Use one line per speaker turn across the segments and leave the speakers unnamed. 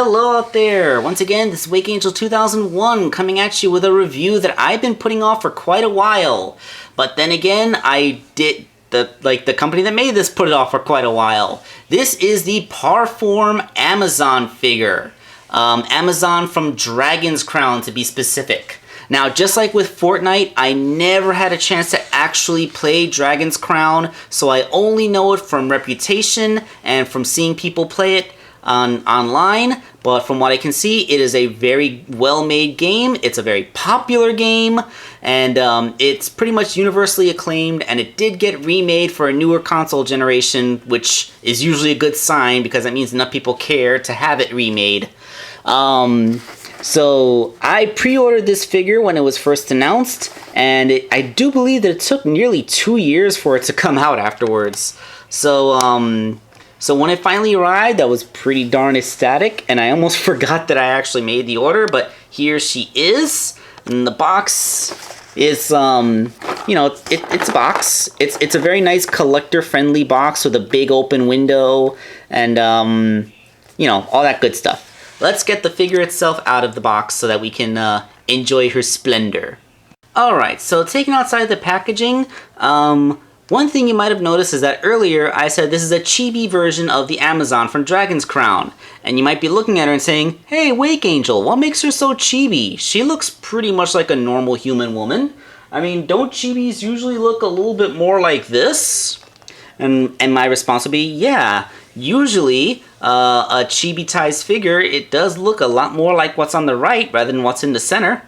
Hello out there! Once again, this is Wake Angel 2001 coming at you with a review that I've been putting off for quite a while. But then again, the company that made this put it off for quite a while. This is the Parfom Amazon figure. Amazon from Dragon's Crown to be specific. Now, just like with Fortnite, I never had a chance to actually play Dragon's Crown, so I only know it from reputation and from seeing people play it online. But from what I can see, it is a very well-made game. It's a very popular game, and it's pretty much universally acclaimed, and it did get remade for a newer console generation, which is usually a good sign because that means enough people care to have it remade. So I pre-ordered this figure when it was first announced, and I do believe that it took nearly 2 years for it to come out afterwards. So when it finally arrived, I was pretty darn ecstatic, and I almost forgot that I actually made the order, but here she is. And the box is, it's a box. It's a very nice collector-friendly box with a big open window and, all that good stuff. Let's get the figure itself out of the box so that we can enjoy her splendor. Alright, so taken outside the packaging, one thing you might have noticed is that earlier I said this is a chibi version of the Amazon from Dragon's Crown. And you might be looking at her and saying, hey, Wake Angel, what makes her so chibi? She looks pretty much like a normal human woman. I mean, don't chibis usually look a little bit more like this? And my response would be, yeah. Usually, a chibi-tized figure, it does look a lot more like what's on the right rather than what's in the center.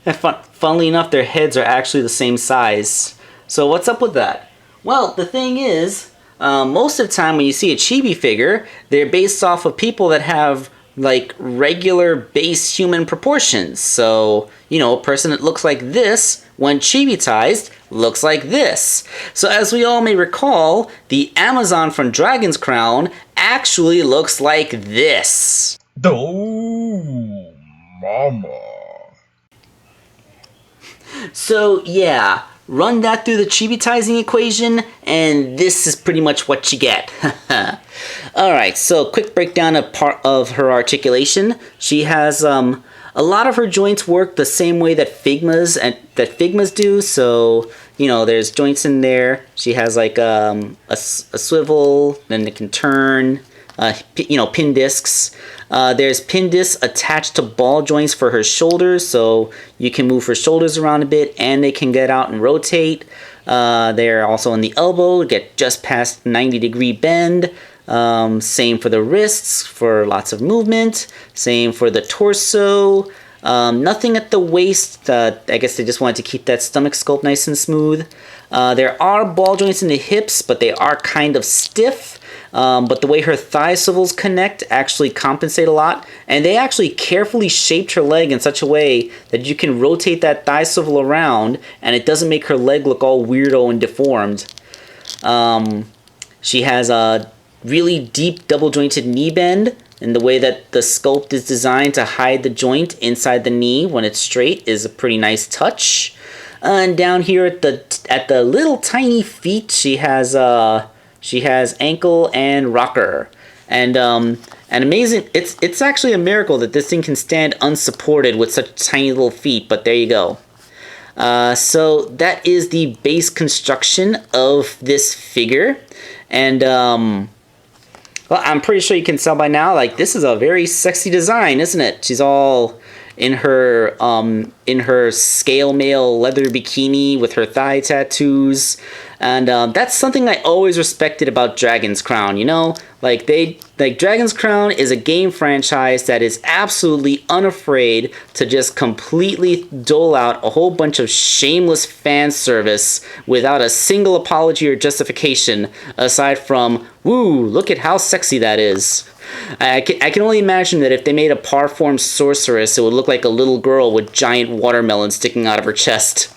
And funnily enough, their heads are actually the same size. So what's up with that? Well, the thing is, most of the time when you see a chibi figure, they're based off of people that have like regular base human proportions. So, a person that looks like this, when chibi-tized, looks like this. So as we all may recall, the Amazon from Dragon's Crown actually looks like this.
Oh, mama.
So yeah, run that through the chibi-tizing equation, and this is pretty much what you get. Alright, so quick breakdown of her articulation. She has a lot of her joints work the same way that Figma's do. So, there's joints in there. She has like a swivel, then it can turn, pin discs. There's pin discs attached to ball joints for her shoulders, so you can move her shoulders around a bit and they can get out and rotate. They're also on the elbow, get just past 90-degree bend. Same for the wrists for lots of movement. Same for the torso. Nothing at the waist. I guess they just wanted to keep that stomach sculpt nice and smooth. There are ball joints in the hips, but they are kind of stiff. But the way her thigh swivels connect actually compensate a lot. And they actually carefully shaped her leg in such a way that you can rotate that thigh swivel around and it doesn't make her leg look all weirdo and deformed. She has a really deep double jointed knee bend, and the way that the sculpt is designed to hide the joint inside the knee when it's straight is a pretty nice touch. And down here at the little tiny feet, she has ankle and rocker, and amazing. It's actually a miracle that this thing can stand unsupported with such tiny little feet. But there you go. So that is the base construction of this figure, and well, I'm pretty sure you can tell by now, like, this is a very sexy design, isn't it? She's all in her scale mail leather bikini with her thigh tattoos, and that's something I always respected about Dragon's Crown. Like Dragon's Crown is a game franchise that is absolutely unafraid to just completely dole out a whole bunch of shameless fan service without a single apology or justification aside from, woo, look at how sexy that is. I can only imagine that if they made a Parfom sorceress, it would look like a little girl with giant watermelons sticking out of her chest.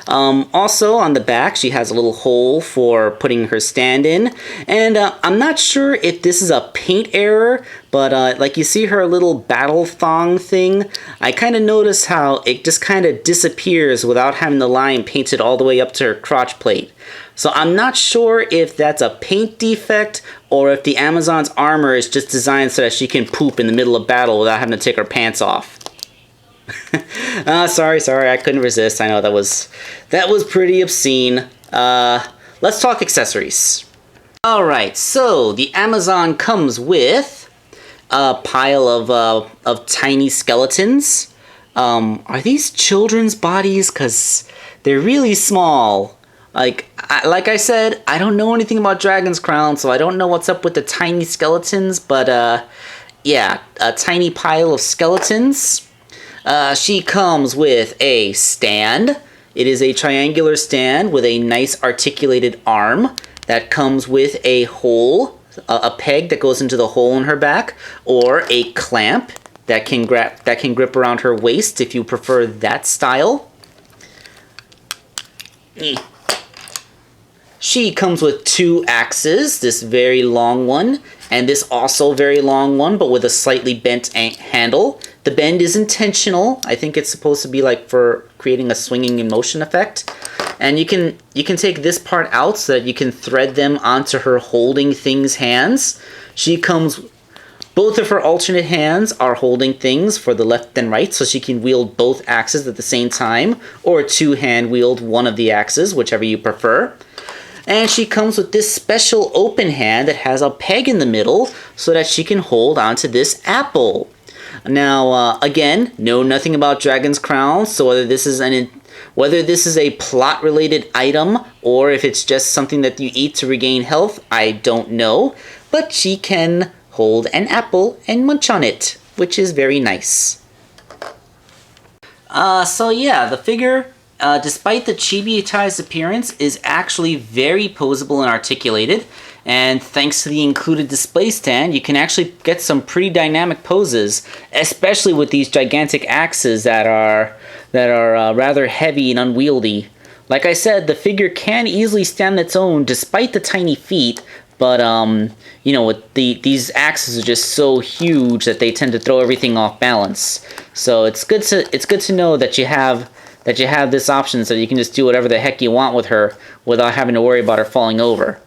Also on the back, she has a little hole for putting her stand in. And I'm not sure if this is a paint error, but like you see her little battle thong thing, I kind of notice how it just kind of disappears without having the line painted all the way up to her crotch plate. So I'm not sure if that's a paint defect or if the Amazon's armor is just designed so that she can poop in the middle of battle without having to take her pants off. Sorry, I couldn't resist. I know that was pretty obscene. Let's talk accessories. Alright, so the Amazon comes with a pile of tiny skeletons. Are these children's bodies? Because they're really small. Like I said, I don't know anything about Dragon's Crown, so I don't know what's up with the tiny skeletons, but yeah, a tiny pile of skeletons. She comes with a stand. It is a triangular stand with a nice articulated arm that comes with a hole, a peg that goes into the hole in her back, or a clamp that can grip around her waist if you prefer that style. She comes with two axes, this very long one, and this also very long one, but with a slightly bent handle. The bend is intentional. I think it's supposed to be like for creating a swinging in motion effect. And you can take this part out so that you can thread them onto her holding things hands. Both of her alternate hands are holding things for the left and right, so she can wield both axes at the same time, or two-hand wield one of the axes, whichever you prefer. And she comes with this special open hand that has a peg in the middle so that she can hold onto this apple. Now, again, know nothing about Dragon's Crown, so whether this is a plot-related item or if it's just something that you eat to regain health, I don't know. But she can hold an apple and munch on it, which is very nice. So yeah, the figure, despite the chibi-tized appearance, is actually very poseable and articulated. And thanks to the included display stand, you can actually get some pretty dynamic poses, especially with these gigantic axes that are rather heavy and unwieldy. Like I said, the figure can easily stand on its own despite the tiny feet, but you know, these axes are just so huge that they tend to throw everything off balance. So it's good to know that you have this option so you can just do whatever the heck you want with her without having to worry about her falling over.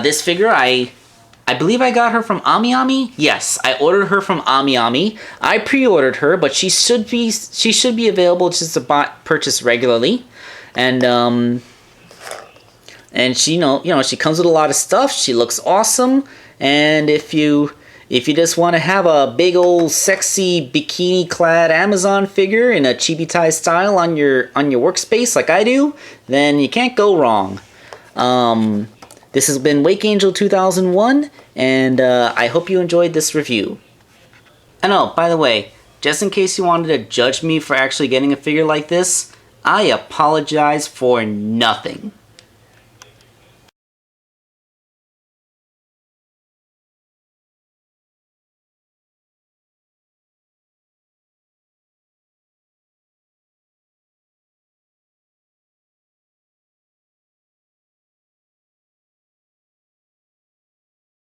This figure, I believe I got her from AmiAmi. Yes, I ordered her from AmiAmi. I pre-ordered her, but she should be available just to purchase regularly. And she she comes with a lot of stuff. She looks awesome, and if you just want to have a big old sexy bikini-clad Amazon figure in a chibi-tie style on your workspace like I do, then you can't go wrong. This has been Wake Angel 2001, and I hope you enjoyed this review. And oh, by the way, just in case you wanted to judge me for actually getting a figure like this, I apologize for nothing.